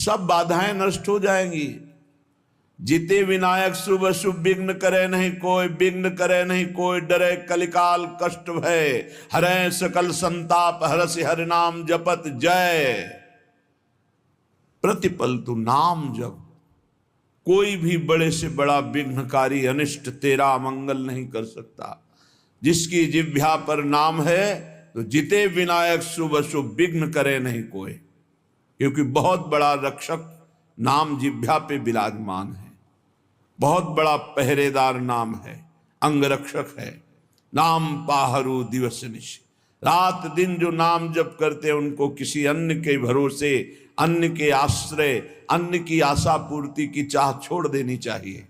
सब बाधाएं नष्ट हो जाएंगी। जिते विनायक शुभ शुभ विघ्न करे नहीं कोई, विघ्न करे नहीं कोई, डरे कलिकाल कष्ट भय, हरे सकल संताप, हरस हरि नाम जपत जय। प्रतिपल तू नाम जप, कोई भी बड़े से बड़ा विघ्नकारी अनिष्ट तेरा मंगल नहीं कर सकता। जिसकी जिह्वा पर नाम है तो जिते विनायक शुभ शुभ विघ्न करे नहीं कोई, क्योंकि बहुत बड़ा रक्षक नाम जिह्वा पे विराजमान है, बहुत बड़ा पहरेदार नाम है, अंगरक्षक है। नाम पाहरू दिवस निश, रात दिन जो नाम जप करते हैं उनको किसी अन्य के भरोसे, अन्य के आश्रय, अन्य की आशा पूर्ति की चाह छोड़ देनी चाहिए।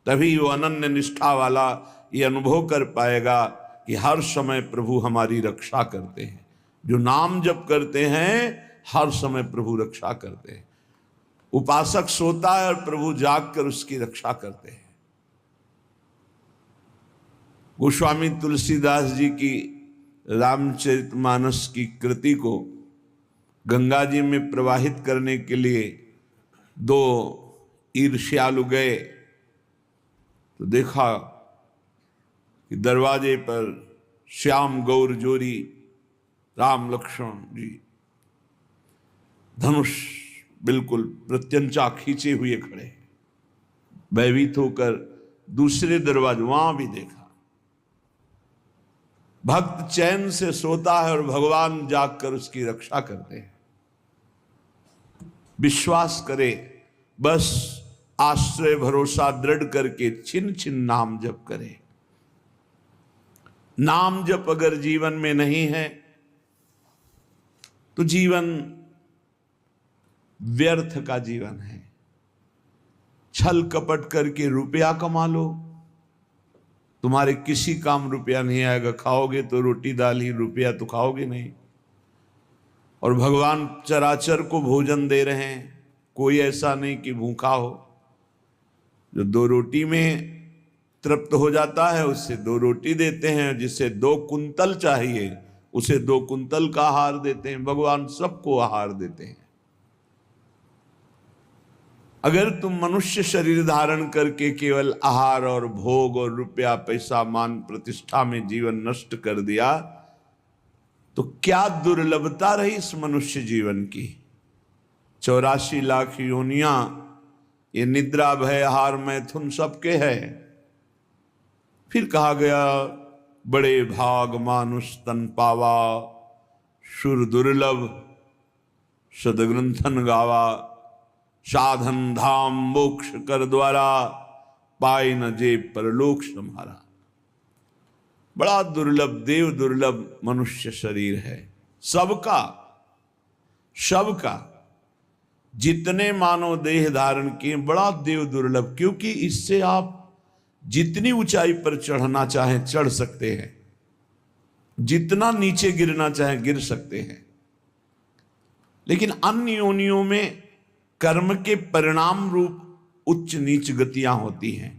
तभी वो अनन्य निष्ठा वाला ये अनुभव कर पाएगा कि हर समय प्रभु हमारी रक्षा करते हैं। जो नाम जप करते हैं हर समय प्रभु रक्षा करते हैं। उपासक सोता है और प्रभु जागकर उसकी रक्षा करते हैं। गोस्वामी तुलसीदास जी की रामचरितमानस की कृति को गंगा जी में प्रवाहित करने के लिए दो ईर्ष्यालु गए तो देखा कि दरवाजे पर श्याम गौर जोरी राम लक्ष्मण जी धनुष बिल्कुल प्रत्यंचा खींचे हुए खड़े, भयभीत होकर दूसरे दरवाजे वहां भी देखा। भक्त चैन से सोता है और भगवान जागकर उसकी रक्षा करते हैं। विश्वास करे, बस आश्रय भरोसा दृढ़ करके छिन छिन नाम जप करे। नाम जप अगर जीवन में नहीं है तो जीवन व्यर्थ का जीवन है। छल कपट करके रुपया कमा लो, तुम्हारे किसी काम रुपया नहीं आएगा। खाओगे तो रोटी दाल ही, रुपया तो खाओगे नहीं। और भगवान चराचर को भोजन दे रहे हैं, कोई ऐसा नहीं कि भूखा हो। जो दो रोटी में तृप्त हो जाता है उससे दो रोटी देते हैं, जिसे 2 कुंतल चाहिए उसे 2 कुंतल का आहार देते हैं। भगवान सबको आहार देते हैं। अगर तुम मनुष्य शरीर धारण करके केवल आहार और भोग और रुपया पैसा मान प्रतिष्ठा में जीवन नष्ट कर दिया तो क्या दुर्लभता रही इस मनुष्य जीवन की। 84 लाख योनियां, ये निद्रा भय आहार मैथुन सबके है। फिर कहा गया बड़े भाग मानुष तन पावा, शुर दुर्लभ सदग्रंथन गावा, साधन धाम मोक्ष कर द्वारा, पाए न जे परलोक सम्हारा। बड़ा दुर्लभ, देव दुर्लभ मनुष्य शरीर है। सबका जितने मानव देह धारण किए बड़ा देव दुर्लभ, क्योंकि इससे आप जितनी ऊंचाई पर चढ़ना चाहें चढ़ सकते हैं, जितना नीचे गिरना चाहें गिर सकते हैं। लेकिन अन्य योनियों में कर्म के परिणाम रूप उच्च नीच गतियां होती हैं।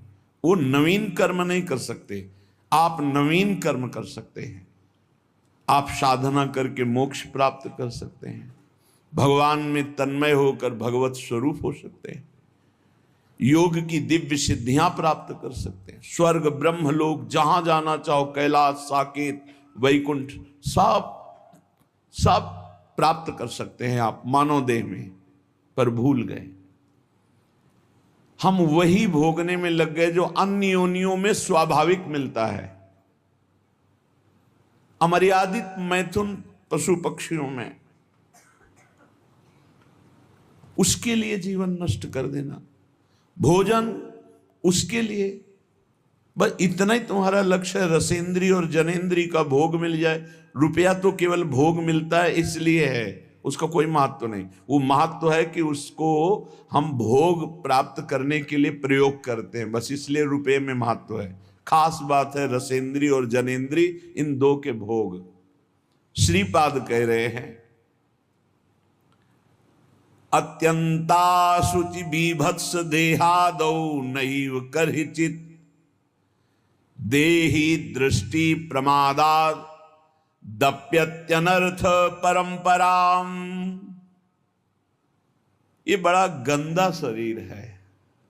वो नवीन कर्म नहीं कर सकते, आप नवीन कर्म कर सकते हैं। आप साधना करके मोक्ष प्राप्त कर सकते हैं, भगवान में तन्मय होकर भगवत स्वरूप हो सकते हैं, योग की दिव्य सिद्धियां प्राप्त कर सकते हैं। स्वर्ग ब्रह्म लोक जहां जाना चाहो, कैलाश साकेत वैकुंठ सब प्राप्त कर सकते हैं आप मानव देह में। पर भूल गए, हम वही भोगने में लग गए जो अन्य योनियों में स्वाभाविक मिलता है। अमर्यादित मैथुन पशु पक्षियों में, उसके लिए जीवन नष्ट कर देना। भोजन उसके लिए, बस इतना ही तुम्हारा लक्ष्य है, रसेंद्री और जनेंद्री का भोग मिल जाए। रुपया तो केवल भोग मिलता है इसलिए है, उसका कोई महत्व नहीं। वो महत्व है कि उसको हम भोग प्राप्त करने के लिए प्रयोग करते हैं, बस इसलिए रुपये में महत्व है। खास बात है रसेंद्री और जनेंद्री, इन 2 के भोग। श्रीपाद कह रहे हैं, अत्यंता शुचि बीभत्स देहादौ नैव करहिचित, देहि दृष्टि प्रमादात् दप्यत्यनर्थ परंपराम। ये बड़ा गंदा शरीर है,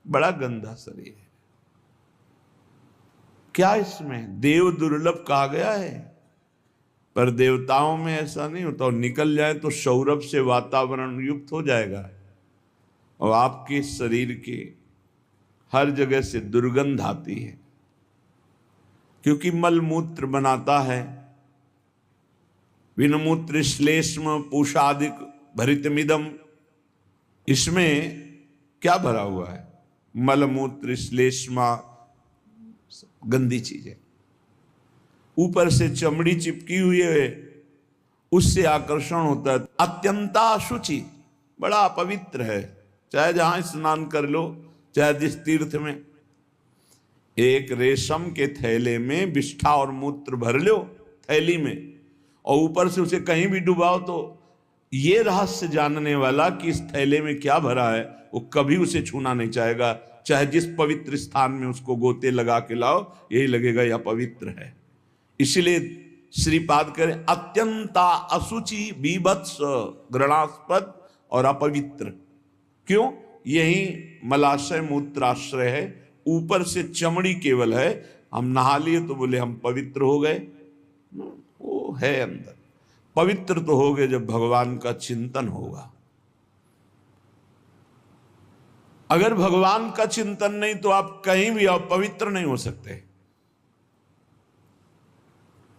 बड़ा गंदा शरीर है। क्या इसमें देव दुर्लभ कहा गया है, पर देवताओं में ऐसा नहीं होता। और निकल जाए तो सौरभ से वातावरण युक्त हो जाएगा और आपके शरीर के हर जगह से दुर्गंध आती है, क्योंकि मलमूत्र बनाता है। विनमूत्र श्लेष्म पूषादिक भरितमिदम, इसमें क्या भरा हुआ है? मलमूत्र श्लेष्मा, गंदी चीजें। ऊपर से चमड़ी चिपकी हुई है, उससे आकर्षण होता है। अत्यंता अशुचि, बड़ा अपवित्र है। चाहे जहां स्नान कर लो, चाहे जिस तीर्थ में, एक रेशम के थैले में विष्ठा और मूत्र भर लो थैली में, और ऊपर से उसे कहीं भी डुबाओ, तो ये रहस्य जानने वाला कि इस थैले में क्या भरा है, वो कभी उसे छूना नहीं चाहेगा। चाहे जिस पवित्र स्थान में उसको गोते लगा के लाओ, यही लगेगा यह पवित्र है। इसलिए श्रीपाद करें अत्यंता अशुचि, बीभत्स, घृणास्पद और अपवित्र। क्यों? यही मलाशय मूत्राश्रय है, ऊपर से चमड़ी केवल है। हम नहा लिए तो बोले हम पवित्र हो गए, वो है अंदर। पवित्र तो हो गए जब भगवान का चिंतन होगा। अगर भगवान का चिंतन नहीं तो आप कहीं भी अपवित्र नहीं हो सकते।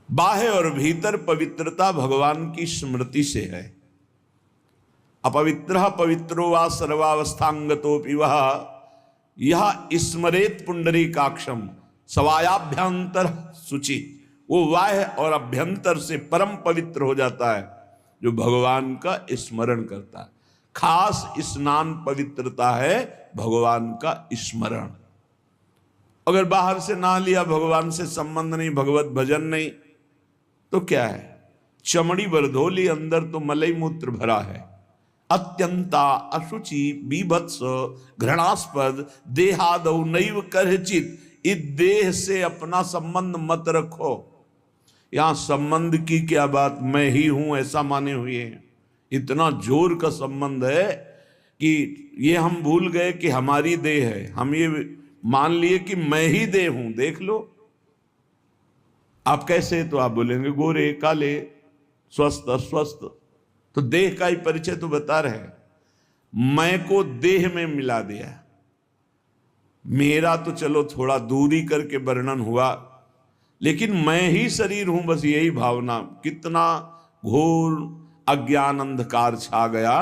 बाह्य और भीतर पवित्रता भगवान की स्मृति से है। अपवित्र पवित्रो वा सर्वावस्थांगतोपि वह यह स्मरेत पुंडरीकाक्षम सवायाभ्यंतर शुचि। वो बाह्य और अभ्यंतर से परम पवित्र हो जाता है जो भगवान का स्मरण करता है। खास स्नान पवित्रता है भगवान का स्मरण। अगर बाहर से ना लिया, भगवान से संबंध नहीं, भगवत भजन नहीं, तो क्या है? चमड़ी बरधोली, अंदर तो मलई मूत्र भरा है। अत्यंता अशुचि, बीभत्स, घृणास्पद, देहादौ नैव करचित। इस देह से अपना संबंध मत रखो। यहां संबंध की क्या बात, मैं ही हूं ऐसा माने हुए हैं। इतना जोर का संबंध है कि ये हम भूल गए कि हमारी देह है। हम ये मान लिए कि मैं ही देह हूं। देख लो आप कैसे, तो आप बोलेंगे गोरे काले, स्वस्थ अस्वस्थ, तो देह का ही परिचय तो बता रहे हैं। मैं को देह में मिला दिया। मेरा तो चलो थोड़ा दूरी करके वर्णन हुआ, लेकिन मैं ही शरीर हूं, बस यही भावना। कितना घोर अज्ञान अंधकार छा गया।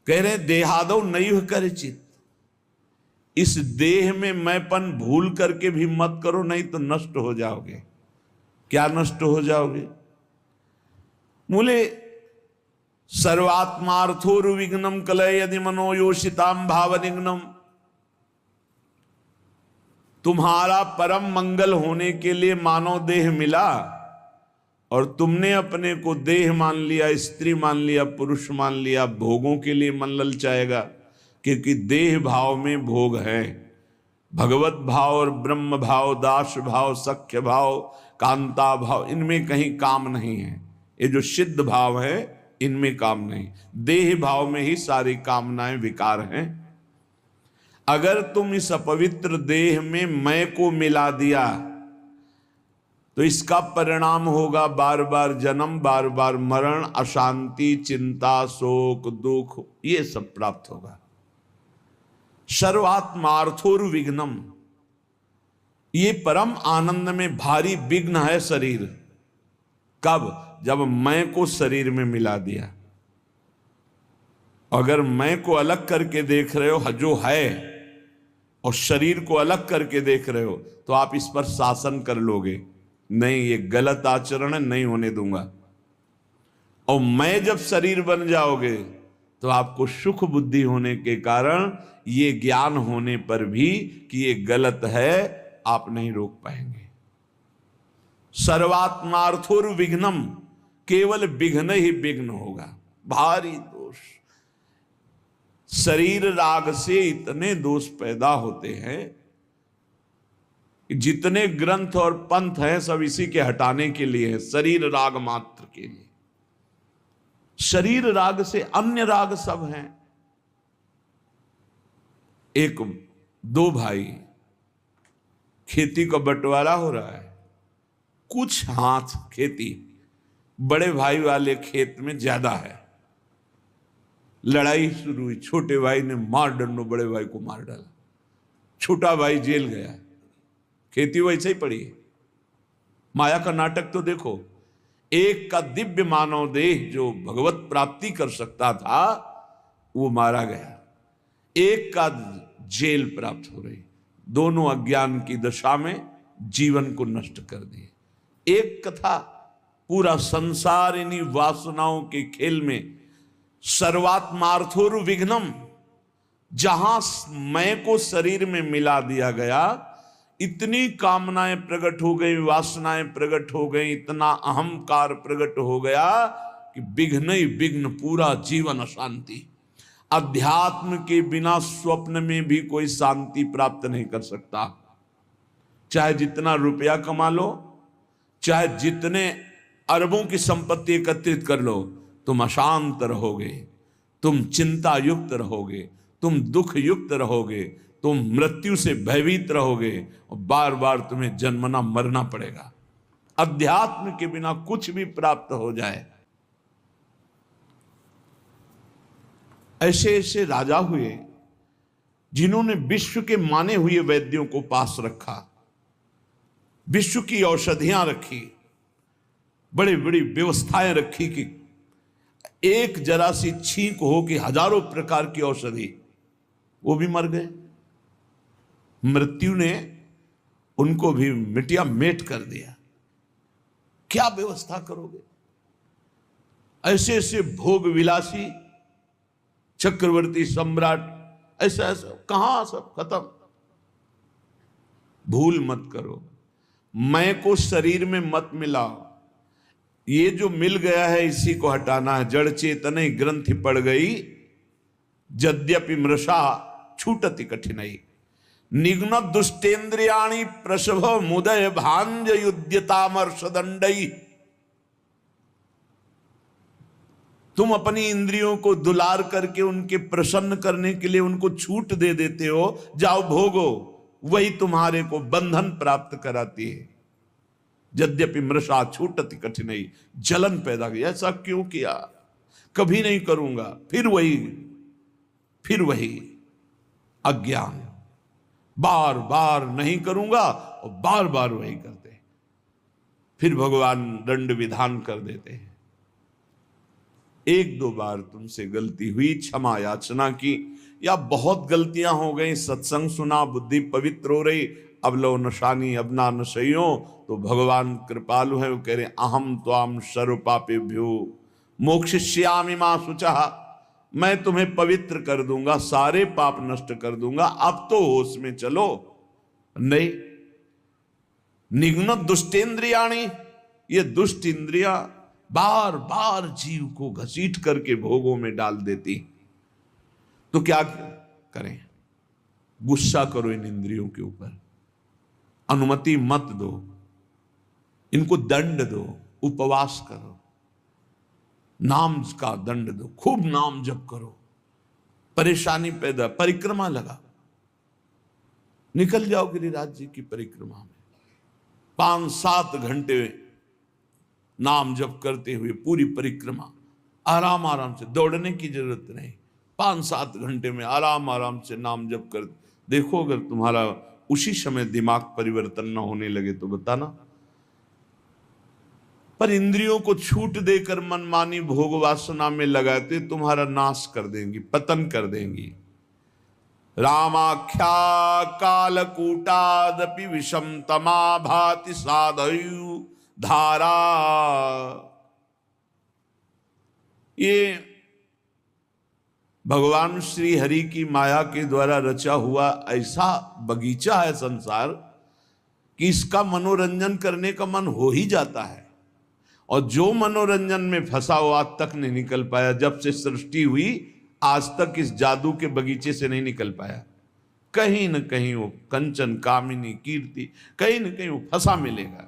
कह रहे देहादौ नैव करचित। इस देह में मैंपन भूल करके भी मत करो, नहीं तो नष्ट हो जाओगे। क्या नष्ट हो जाओगे? मूले सर्वात्मार्थोरुविघ्नम कलय यदि मनोयोषिताम भावनिघ्नम। तुम्हारा परम मंगल होने के लिए मानव देह मिला और तुमने अपने को देह मान लिया, स्त्री मान लिया, पुरुष मान लिया। भोगों के लिए मन ललचाएगा, क्योंकि देह भाव में भोग है। भगवत भाव और ब्रह्म भाव, दास भाव, सख्य भाव, कांता भाव, इनमें कहीं काम नहीं है। ये जो सिद्ध भाव है इनमें काम नहीं। देह भाव में ही सारी कामनाएं विकार हैं। अगर तुम इस अपवित्र देह में मैं को मिला दिया तो इसका परिणाम होगा बार बार जन्म, बार बार मरण, अशांति, चिंता, शोक, दुख, ये सब प्राप्त होगा। सर्वात्मार्थोर विघ्नम, ये परम आनंद में भारी विघ्न है शरीर। कब? जब मैं को शरीर में मिला दिया। अगर मैं को अलग करके देख रहे हो जो है, और शरीर को अलग करके देख रहे हो, तो आप इस पर शासन कर लोगे। नहीं, ये गलत आचरण है, नहीं होने दूंगा। और मैं जब शरीर बन जाओगे तो आपको सुख बुद्धि होने के कारण ये ज्ञान होने पर भी कि ये गलत है, आप नहीं रोक पाएंगे। सर्वात्मार्थोर विघ्नम, केवल विघ्न ही विघ्न होगा, भारी दोष। शरीर राग से इतने दोष पैदा होते हैं, जितने ग्रंथ और पंथ हैं सब इसी के हटाने के लिए है, शरीर राग मात्र के लिए। शरीर राग से अन्य राग सब हैं। एक दो भाई, खेती का बंटवारा हो रहा है, कुछ हाथ खेती बड़े भाई वाले खेत में ज्यादा है। लड़ाई शुरू हुई, छोटे भाई ने मार डंडो बड़े भाई को मार डाला, छोटा भाई जेल गया, खेती वैसे ही पड़ी है। माया का नाटक तो देखो, एक का दिव्य मानव देह जो भगवत प्राप्ति कर सकता था वो मारा गया, एक का जेल प्राप्त हो रही, दोनों अज्ञान की दशा में जीवन को नष्ट कर दिए। एक कथा, पूरा संसार इन्हीं वासनाओं के खेल में, सर्वात्मार्थोर विघ्नम, जहां मैं को शरीर में मिला दिया गया, इतनी कामनाएं प्रकट हो गई, वासनाएं प्रकट हो गई, इतना अहंकार प्रकट हो गया कि विघ्न ही विघ्न, पूरा जीवन अशांति। अध्यात्म के बिना स्वप्न में भी कोई शांति प्राप्त नहीं कर सकता। चाहे जितना रुपया कमा लो, चाहे जितने अरबों की संपत्ति एकत्रित कर लो, तुम अशांत रहोगे, तुम चिंता युक्त रहोगे, तुम दुख युक्त रहोगे, तुम मृत्यु से भयभीत रहोगे और बार बार तुम्हें जन्मना मरना पड़ेगा। अध्यात्म के बिना कुछ भी प्राप्त हो जाए। ऐसे ऐसे राजा हुए जिन्होंने विश्व के माने हुए वैद्यों को पास रखा, विश्व की औषधियां रखी, बड़ी बड़ी व्यवस्थाएं रखी कि एक जरा सी छींक हो कि हजारों प्रकार की औषधि, वो भी मर गए। मृत्यु ने उनको भी मिटिया मेट कर दिया। क्या व्यवस्था करोगे? ऐसे ऐसे भोग विलासी चक्रवर्ती सम्राट, ऐसा ऐसा कहां सब खत्म। भूल मत करो, मैं को शरीर में मत मिलाओ। ये जो मिल गया है इसी को हटाना है। जड़ चेतन ग्रंथि पड़ गई, यद्यपि मृषा छूटति कठिनाई। निघ्न दुष्टेन्द्रियाणि प्रसभ मुदय भांज युद्यतामर्ष दंडई। तुम अपनी इंद्रियों को दुलार करके उनके प्रसन्न करने के लिए उनको छूट दे देते हो, जाओ भोगो, वही तुम्हारे को बंधन प्राप्त कराती है। यद्यपि मृषा छूटति कठिनाई, जलन पैदा की। ऐसा क्यों किया? कभी नहीं करूंगा, फिर वही अज्ञान, बार बार नहीं करूंगा और बार बार वही करते। फिर भगवान दंड विधान कर देते हैं। एक दो बार तुमसे गलती हुई, क्षमा याचना की, या बहुत गलतियां हो गई, सत्संग सुना, बुद्धि पवित्र हो रही, अब लो नशानी अब ना नशइयो, तो भगवान कृपालु है, वो कह रहे अहम त्वाम सर्व पापेभ्यो मोक्षयिष्यामि मा शुचः। मैं तुम्हें पवित्र कर दूंगा, सारे पाप नष्ट कर दूंगा, अब तो होश में चलो। नहीं, निघ्न दुष्टेन्द्रियाणि, ये दुष्ट इंद्रिया बार बार जीव को घसीट करके भोगों में डाल देती। तो क्या करें? गुस्सा करो इन इंद्रियों के ऊपर, अनुमति मत दो, इनको दंड दो, उपवास करो, नाम का दंड दो, खूब नाम जप करो, परेशानी पैदा, परिक्रमा लगा, निकल जाओ गिरिराज जी की परिक्रमा में, 5-7 घंटे नाम जप करते हुए पूरी परिक्रमा, आराम आराम से, दौड़ने की जरूरत नहीं, 5-7 घंटे में आराम आराम से नाम जप कर देखो। अगर तुम्हारा उसी समय दिमाग परिवर्तन न होने लगे तो बताना। पर इंद्रियों को छूट देकर मनमानी भोग वासना में लगाते तुम्हारा नाश कर देंगी, पतन कर देंगी। रामाख्या कालकूटादपि विषम तमा भाति साधयु धारा। ये भगवान श्री हरि की माया के द्वारा रचा हुआ ऐसा बगीचा है संसार कि इसका मनोरंजन करने का मन हो ही जाता है। और जो मनोरंजन में फंसा हुआ आज तक नहीं निकल पाया, जब से सृष्टि हुई आज तक इस जादू के बगीचे से नहीं निकल पाया। कहीं न कहीं वो कंचन कामिनी कीर्ति, कहीं न कहीं वो फंसा मिलेगा।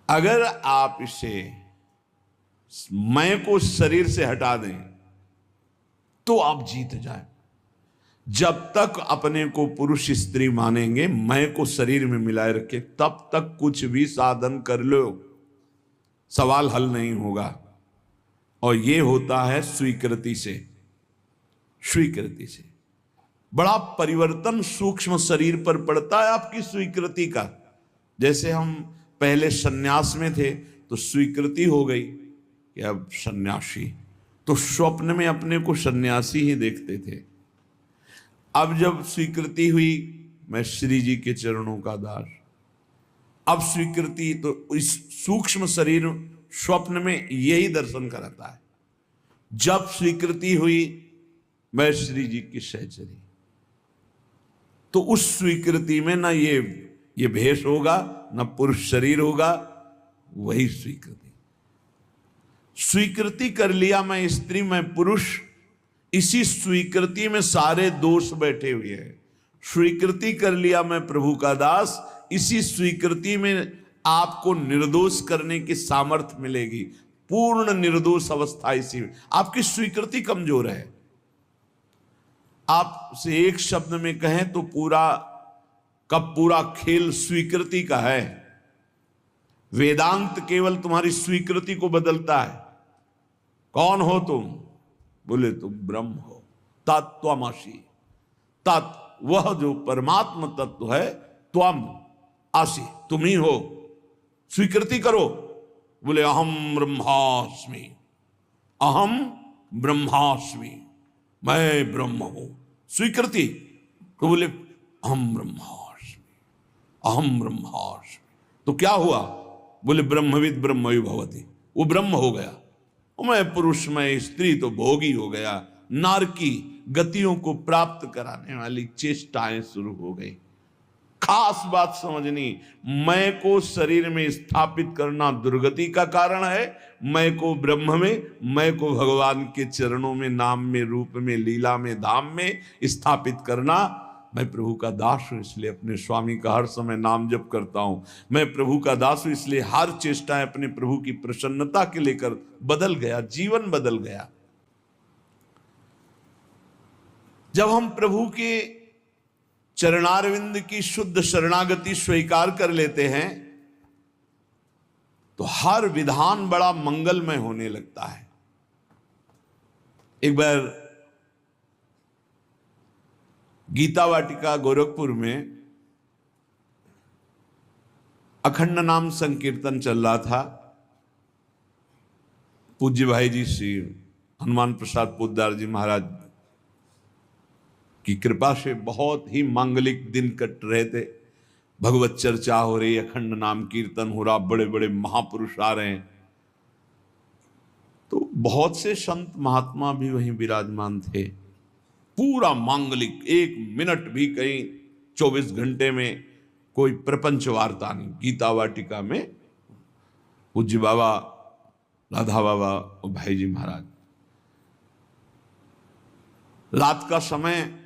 अगर आप इसे मैं को शरीर से हटा दें तो आप जीत जाए। जब तक अपने को पुरुष स्त्री मानेंगे, मैं को शरीर में मिलाए रखे, तब तक कुछ भी साधन कर लो, सवाल हल नहीं होगा। और ये होता है स्वीकृति से। स्वीकृति से बड़ा परिवर्तन सूक्ष्म शरीर पर पड़ता है आपकी स्वीकृति का। जैसे हम पहले सन्यास में थे तो स्वीकृति हो गई कि अब सन्यासी, तो स्वप्न में अपने को सन्यासी ही देखते थे। अब जब स्वीकृति हुई, मैं श्री जी के चरणों का दास, अब स्वीकृति, तो इस सूक्ष्म शरीर स्वप्न में यही दर्शन कराता है। जब स्वीकृति हुई, मैं श्री जी की सहचरी, तो उस स्वीकृति में ना ये भेष होगा, ना पुरुष शरीर होगा, वही स्वीकृति। स्वीकृति कर लिया मैं स्त्री मैं पुरुष, इसी स्वीकृति में सारे दोष बैठे हुए हैं। स्वीकृति कर लिया मैं प्रभु का दास, इसी स्वीकृति में आपको निर्दोष करने की सामर्थ्य मिलेगी। पूर्ण निर्दोष अवस्था इसी में। आपकी स्वीकृति कमजोर है। आपसे एक शब्द में कहें तो पूरा का पूरा खेल स्वीकृति का है। वेदांत केवल तुम्हारी स्वीकृति को बदलता है। कौन हो तुम? बोले तुम ब्रह्म हो, तत्त्वमसि। तत् वह जो परमात्म तत्व है, त्वम आसि तुम ही हो। स्वीकृति करो। बोले अहम ब्रह्मास्मि, अहम ब्रह्मास्मि, मैं ब्रह्म हूं। स्वीकृति तो बोले अहम ब्रह्मास्मि, अहम ब्रह्मास्मि। तो क्या हुआ? बोले ब्रह्मविद ब्रह्मवि भवति, वो ब्रह्म हो गया। मैं पुरुष मैं स्त्री तो भोगी हो गया। नारकी गतियों को प्राप्त कराने वाली चेष्टाएं शुरू हो गई। खास बात समझनी, मैं को शरीर में स्थापित करना दुर्गति का कारण है। मैं को ब्रह्म में, मैं को भगवान के चरणों में, नाम में, रूप में, लीला में, धाम में स्थापित करना। मैं प्रभु का दास हूं, इसलिए अपने स्वामी का हर समय नाम जप करता हूं। मैं प्रभु का दास हूं, इसलिए हर चेष्टाएं अपने प्रभु की प्रसन्नता के लेकर बदल गया, जीवन बदल गया। जब हम प्रभु के चरणारविंद की शुद्ध शरणागति स्वीकार कर लेते हैं तो हर विधान बड़ा मंगलमय होने लगता है। एक बार गीता वाटिका गोरखपुर में अखंड नाम संकीर्तन चल रहा था। पूज्य भाई जी श्री हनुमान प्रसाद पोद्दार जी महाराज की कृपा से बहुत ही मांगलिक दिन कट रहे थे। भगवत चर्चा हो रही, अखंड नाम कीर्तन हो रहा, बड़े बड़े महापुरुष आ रहे हैं। तो बहुत से संत महात्मा भी वहीं विराजमान थे। पूरा मांगलिक, एक मिनट भी कहीं 24 घंटे में कोई प्रपंच वार्ता नहीं। गीता वाटिका में पूज्य बाबा, राधा बाबा और भाई जी महाराज। रात का समय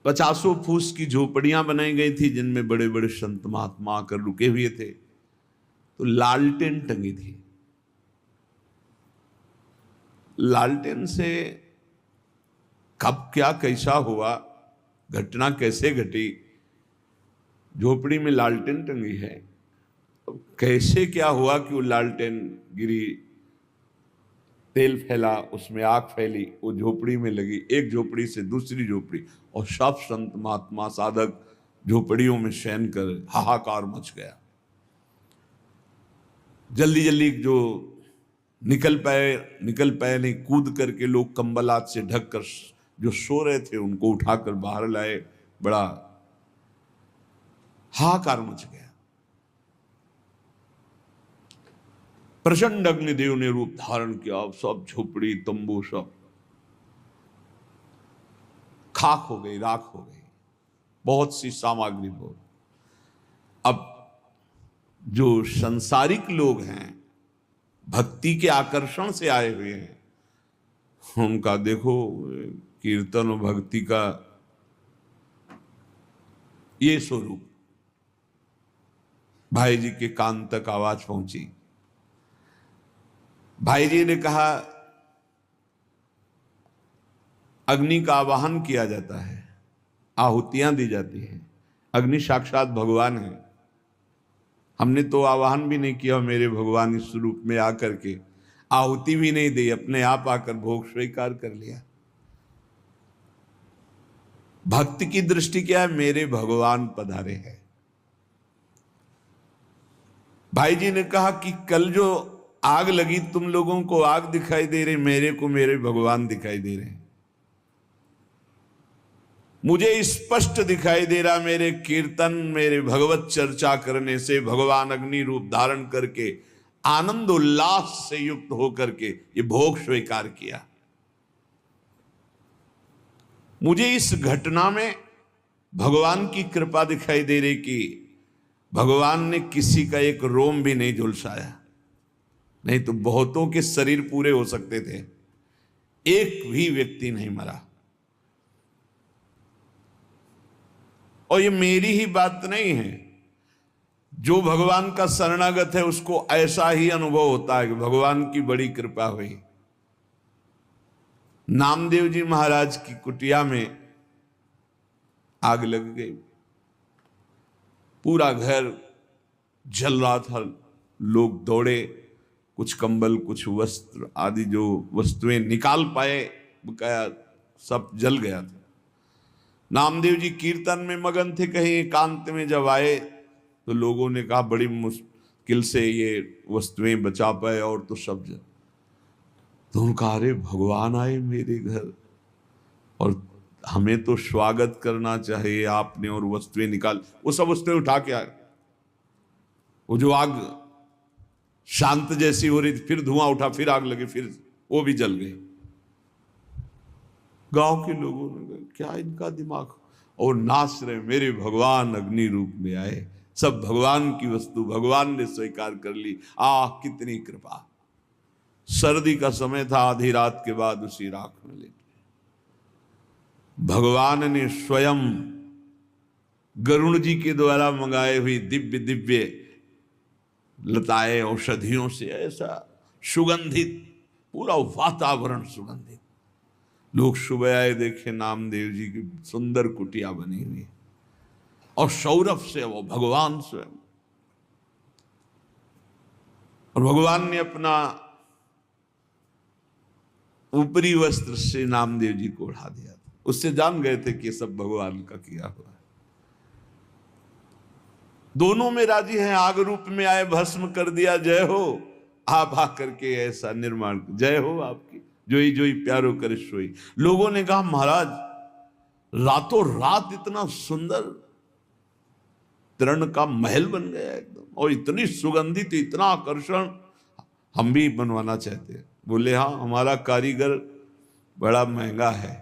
50 फूस की झोपड़ियां बनाई गई थी जिनमें बड़े बड़े संत महात्मा आकर रुके हुए थे। तो लालटेन टंगी थी। लालटेन से कब क्या कैसा हुआ, घटना कैसे घटी, झोपड़ी में लालटेन टंगी है, कैसे क्या हुआ कि वो लालटेन गिरी, तेल फैला, उसमें आग फैली, वो झोपड़ी में लगी, एक झोपड़ी से दूसरी झोपड़ी, और सब संत महात्मा साधक झोपड़ियों में शयन कर हाहाकार मच गया। जल्दी जल्दी जो निकल पाए नहीं, कूद करके लोग कंबल हाथ से ढक कर जो सो रहे थे उनको उठाकर बाहर लाए। बड़ा हाहाकार मच गया। प्रचंड अग्निदेव ने रूप धारण किया। सब झोपड़ी तंबू सब खाक हो गई, राख हो गई, बहुत सी सामग्री हो। अब जो संसारिक लोग हैं, भक्ति के आकर्षण से आए हुए हैं, उनका देखो कीर्तन और भक्ति का ये स्वरूप। भाई जी के कान तक आवाज पहुंची। भाई जी ने कहा अग्नि का आवाहन किया जाता है, आहुतियां दी जाती हैं। अग्नि साक्षात भगवान है। हमने तो आवाहन भी नहीं किया, मेरे भगवान इस रूप में आकर के आहुति भी नहीं दी, अपने आप आकर भोग स्वीकार कर लिया। भक्ति की दृष्टि क्या है? मेरे भगवान पधारे हैं। भाई जी ने कहा कि कल जो आग लगी, तुम लोगों को आग दिखाई दे रही, मेरे को मेरे भगवान दिखाई दे रहे हैं। मुझे स्पष्ट दिखाई दे रहा, मेरे कीर्तन, मेरे भगवत चर्चा करने से भगवान अग्नि रूप धारण करके आनंद उल्लास से युक्त होकर के ये भोग स्वीकार किया। मुझे इस घटना में भगवान की कृपा दिखाई दे रही कि भगवान ने किसी का एक रोम भी नहीं झुलसाया, नहीं तो बहुतों के शरीर पूरे हो सकते थे, एक भी व्यक्ति नहीं मरा। और ये मेरी ही बात नहीं है, जो भगवान का शरणागत है उसको ऐसा ही अनुभव होता है कि भगवान की बड़ी कृपा हुई। नामदेव जी महाराज की कुटिया में आग लग गई, पूरा घर जल रहा था। लोग दौड़े, कुछ कंबल, कुछ वस्त्र आदि जो वस्तुएं निकाल पाए, बकाया सब जल गया था। नामदेव जी कीर्तन में मगन थे, कहीं एकांत में जब आए तो लोगों ने कहा बड़ी मुश्किल से ये वस्तुएं बचा पाए, और तो सब जल। तो उनका, अरे भगवान आए मेरे घर और हमें तो स्वागत करना चाहिए आपने, और वस्तुएं निकाल, वो सब वस्तुएं उठा के आए। वो जो आग शांत जैसी हो रही थी, फिर धुआं उठा, फिर आग लगी, फिर वो भी जल गई। गांव के लोगों ने कहा क्या इनका दिमाग, और नाच रहे, मेरे भगवान अग्नि रूप में आए, सब भगवान की वस्तु भगवान ने स्वीकार कर ली। कितनी कृपा। सर्दी का समय था, आधी रात के बाद उसी राख में लेटे भगवान ने स्वयं गरुण जी के द्वारा मंगाए हुई दिव्य दिव्य लताएं औषधियों से ऐसा सुगंधित, पूरा वातावरण सुगंधित। लोग सुबह आए, देखे नामदेव जी की सुंदर कुटिया बनी हुई और सौरभ से वो भगवान स्वयं। और भगवान ने अपना ऊपरी वस्त्र से नामदेव जी को उड़ा दिया था। उससे जान गए थे कि ये सब भगवान का किया हुआ है। दोनों में राजी हैं, आग रूप में आए, भस्म कर दिया, जय हो। आप आकर के ऐसा निर्माण, जय हो आपकी, जोई जोई प्यारो करे सोई। लोगों ने कहा महाराज रातों रात इतना सुंदर तृण का महल बन गया एकदम, और इतनी सुगंधित, इतना आकर्षण, हम भी बनवाना चाहते हैं। बोले हाँ, हमारा कारीगर बड़ा महंगा है।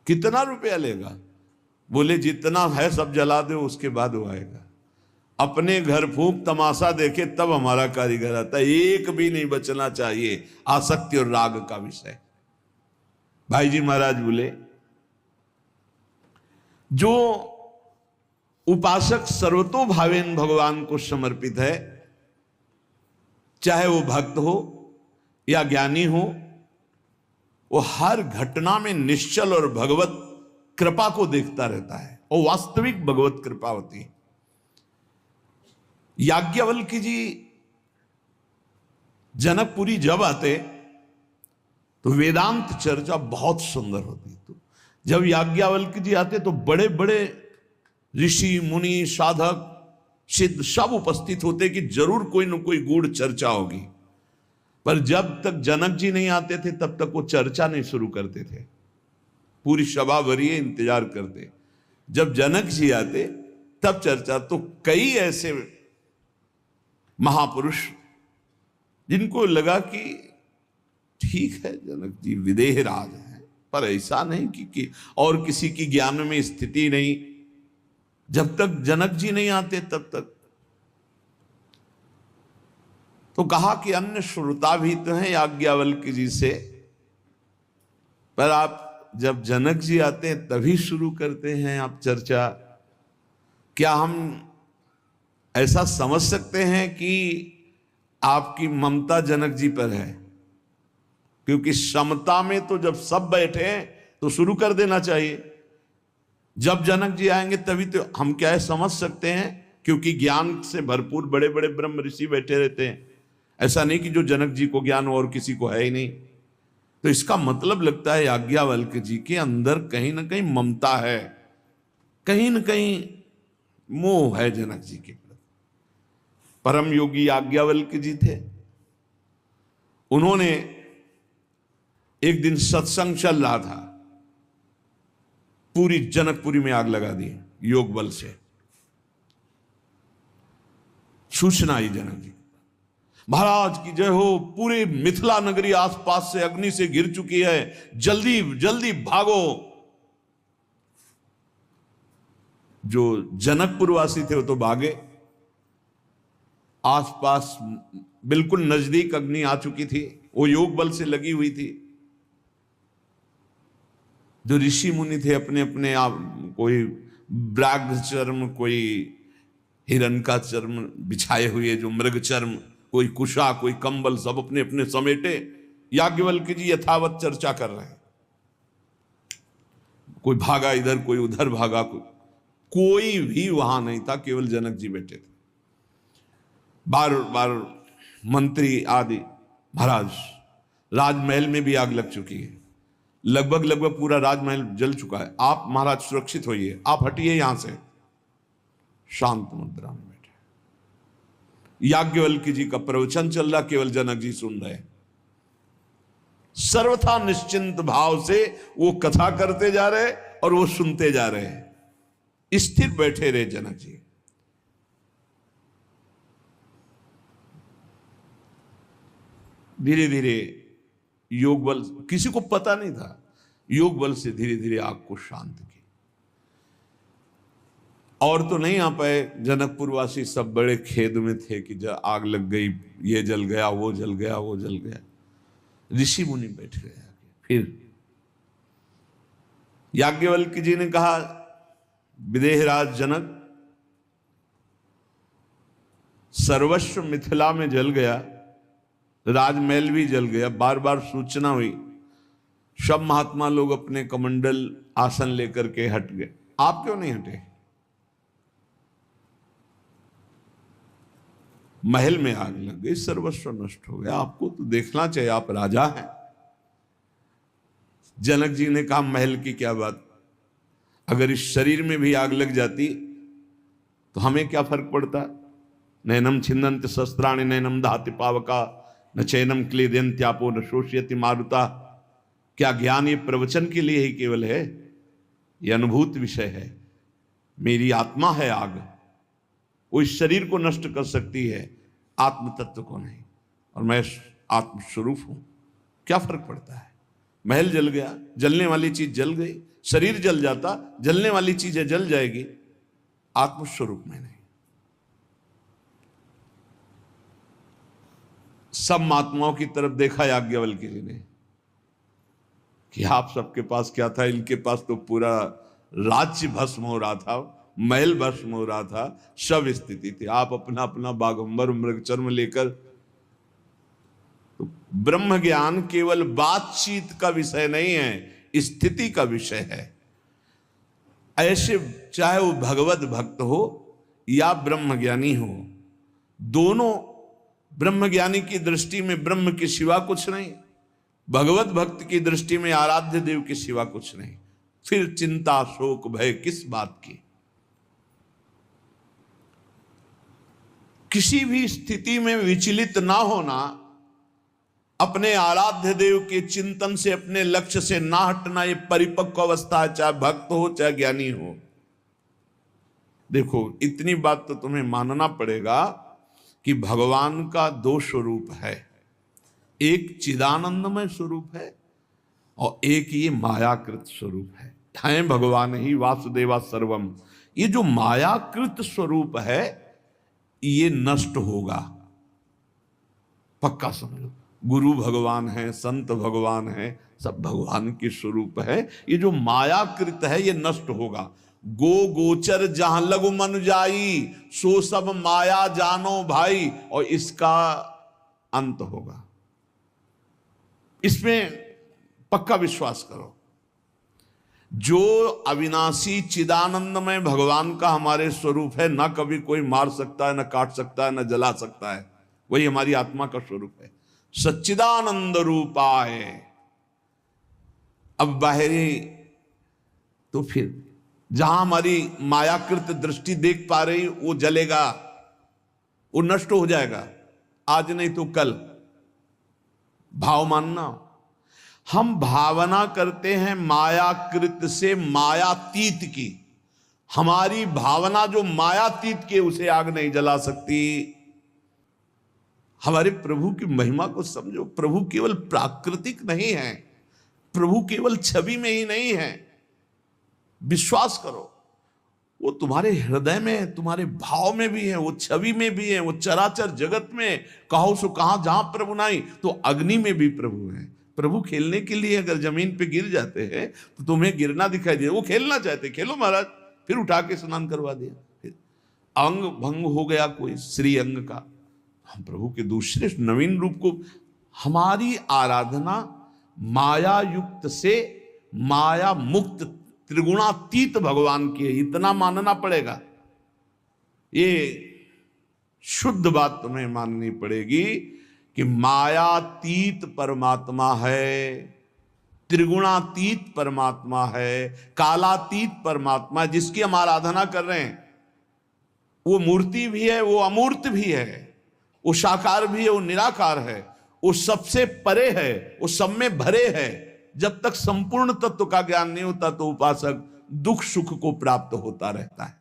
कितना रुपया लेगा? बोले जितना है सब जला दो, उसके बाद वो आएगा। अपने घर फूंक तमाशा देखे तब हमारा कारीगर आता है, एक भी नहीं बचना चाहिए। आसक्ति और राग का विषय। भाई जी महाराज बोले जो उपासक सर्वतोभावेन भगवान को समर्पित है, चाहे वो भक्त हो या ज्ञानी हो, वो हर घटना में निश्चल और भगवत कृपा को देखता रहता है, और वास्तविक भगवत कृपा होती है। याज्ञवल्क्य जी जनकपुरी जब आते तो वेदांत चर्चा बहुत सुंदर होती। तो जब याज्ञवल्क्य जी आते तो बड़े बड़े ऋषि मुनि साधक सिद्ध सब उपस्थित होते कि जरूर कोई न कोई गूढ़ चर्चा होगी। पर जब तक जनक जी नहीं आते थे तब तक वो चर्चा नहीं शुरू करते थे। पूरी सभा भरिए इंतजार करते, जब जनक जी आते तब चर्चा। तो कई ऐसे महापुरुष जिनको लगा कि ठीक है जनक जी विदेह राज है, पर ऐसा नहीं कि और किसी की ज्ञान में स्थिति नहीं। जब तक जनक जी नहीं आते तब तक तो कहा कि अन्य श्रोता भी तो हैं याज्ञवल्क्य जी से, पर आप जब जनक जी आते हैं तभी शुरू करते हैं आप चर्चा। क्या हम ऐसा समझ सकते हैं कि आपकी ममता जनक जी पर है? क्योंकि समता में तो जब सब बैठे तो शुरू कर देना चाहिए। जब जनक जी आएंगे तभी तो हम क्या है समझ सकते हैं, क्योंकि ज्ञान से भरपूर बड़े बड़े ब्रह्म ऋषि बैठे रहते हैं। ऐसा नहीं कि जो जनक जी को ज्ञान और किसी को है ही नहीं। तो इसका मतलब लगता है याज्ञवल्क्य जी के अंदर कहीं ना कहीं ममता है, कहीं ना कहीं मोह है जनक जी के प्रति। परम योगी याज्ञवल्क्य जी थे। उन्होंने एक दिन सत्संग चल रहा था, पूरी जनकपुरी में आग लगा दी योग बल से। सूचना आई जनक जी, महाराज की जय हो, पूरी मिथिला नगरी आसपास से अग्नि से घिर चुकी है, जल्दी जल्दी भागो। जो जनकपुर वासी थे वो तो भागे, आसपास बिल्कुल नजदीक अग्नि आ चुकी थी, वो योग बल से लगी हुई थी। जो ऋषि मुनि थे अपने अपने आप, कोई व्याघ्र चर्म, कोई हिरण का चर्म बिछाए हुए, जो मृग चर्म, कोई कुशा, कोई कंबल, सब अपने अपने समेटे याज्ञवल्क्य जी यथावत चर्चा कर रहे हैं। कोई भागा इधर, कोई उधर भागा, कोई भी वहां नहीं था, केवल जनक जी बैठे थे। बार बार मंत्री आदि, महाराज राजमहल में भी आग लग चुकी है, लगभग पूरा राजमहल जल चुका है, आप महाराज सुरक्षित होइए, आप हटिए यहां से। शांत मुद्रा में बैठे याज्ञवल्क्य जी का प्रवचन चल रहा, केवल जनक जी सुन रहे। सर्वथा निश्चिंत भाव से वो कथा करते जा रहे और वो सुनते जा रहे, स्थिर बैठे रहे जनक जी। धीरे धीरे योग बल, किसी को पता नहीं था, योग बल से धीरे धीरे आग को शांत की। और तो नहीं आ पाए, जनकपुर वासी सब बड़े खेद में थे कि जब आग लग गई, ये जल गया, वो जल गया, वो जल गया। ऋषि मुनि बैठ गए आगे। फिर याज्ञवल्क्य जी ने कहा, विदेहराज जनक, सर्वस्व मिथिला में जल गया, राजमहल भी जल गया, बार बार सूचना हुई, सब महात्मा लोग अपने कमंडल आसन लेकर के हट गए, आप क्यों नहीं हटे? महल में आग लग गई, सर्वस्व नष्ट हो गया, आपको तो देखना चाहिए, आप राजा हैं। जनक जी ने कहा, महल की क्या बात, अगर इस शरीर में भी आग लग जाती तो हमें क्या फर्क पड़ता? नैनम छिन्दन्ति शस्त्राणि नैनम दहति पावका न चैनम क्लेदयन्त्यापो न शोषयति मारुता। क्या ज्ञान ये प्रवचन के लिए ही केवल है? ये अनुभूत विषय है। मेरी आत्मा है आग, वो इस शरीर को नष्ट कर सकती है, आत्म तत्व को नहीं, और मैं आत्मस्वरूप हूं, क्या फर्क पड़ता है? महल जल गया, जलने वाली चीज जल गई, शरीर जल जाता, जलने वाली चीजें जल जाएगी, आत्मस्वरूप में नहीं। सब महात्माओं की तरफ देखा याज्ञवल्क्य जी ने कि आप सबके पास क्या था, इनके पास तो पूरा राज्य भस्म हो रहा था, महल भस्म हो रहा था, शव स्थिति थी, आप अपना अपना बागंबर मृगचर्म लेकर। तो ब्रह्म ज्ञान केवल बातचीत का विषय नहीं है, स्थिति का विषय है। ऐसे चाहे वो भगवत भक्त हो या ब्रह्मज्ञानी हो, दोनों ब्रह्मज्ञानी की दृष्टि में ब्रह्म के सिवा कुछ नहीं, भगवत भक्त की दृष्टि में आराध्य देव के सिवा कुछ नहीं। फिर चिंता शोक भय किस बात की? किसी भी स्थिति में विचलित ना होना, अपने आराध्य देव के चिंतन से, अपने लक्ष्य से ना हटना, ये परिपक्व अवस्था है, चाहे भक्त हो चाहे ज्ञानी हो। देखो, इतनी बात तो तुम्हें मानना पड़ेगा कि भगवान का दो स्वरूप है, एक चिदानंदमय स्वरूप है और एक ये मायाकृत स्वरूप है। हैं भगवान ही वासुदेवा सर्वम। ये जो मायाकृत स्वरूप है ये नष्ट होगा, पक्का समझो। गुरु भगवान है, संत भगवान है, सब भगवान के स्वरूप है। ये जो मायाकृत है ये नष्ट होगा। गो गोचर जहां लघु मन जाई, सो सब माया जानो भाई, और इसका अंत होगा। इसमें पक्का विश्वास करो। जो अविनाशी चिदानंदमय भगवान का हमारे स्वरूप है, ना कभी कोई मार सकता है, ना काट सकता है, ना जला सकता है, वही हमारी आत्मा का स्वरूप है। सच्चिदानंद रूपाय। अब बाहरी तो फिर जहां हमारी मायाकृत दृष्टि देख पा रही वो जलेगा, वो नष्ट हो जाएगा, आज नहीं तो कल। भाव मानना, हम भावना करते हैं मायाकृत से मायातीत की। हमारी भावना जो मायातीत की, उसे आग नहीं जला सकती। हमारे प्रभु की महिमा को समझो। प्रभु केवल प्राकृतिक नहीं है, प्रभु केवल छवि में ही नहीं है। विश्वास करो, वो तुम्हारे हृदय में है, तुम्हारे भाव में भी है, वो छवि में भी है, वो चराचर जगत में कहो सो कहां, जहां प्रभु नहीं तो अग्नि में भी प्रभु है। प्रभु खेलने के लिए अगर जमीन पे गिर जाते हैं तो तुम्हें गिरना दिखाई दे, वो खेलना चाहते, खेलो महाराज, फिर उठा के स्नान करवा दिया। फिर अंग भंग हो गया कोई श्री अंग का, हम प्रभु के दूसरे नवीन रूप को, हमारी आराधना माया युक्त से माया मुक्त त्रिगुणातीत भगवान की है, इतना मानना पड़ेगा। ये शुद्ध बात तुम्हें माननी पड़ेगी कि मायातीत परमात्मा है, त्रिगुणातीत परमात्मा है, कालातीत परमात्मा है, जिसकी हम आराधना कर रहे हैं। वो मूर्ति भी है, वो अमूर्त भी है, वो साकार भी है, वो निराकार है, वो सबसे परे है, वो सब में भरे है। जब तक संपूर्ण तत्व का ज्ञान नहीं होता तो उपासक दुख सुख को प्राप्त होता रहता है।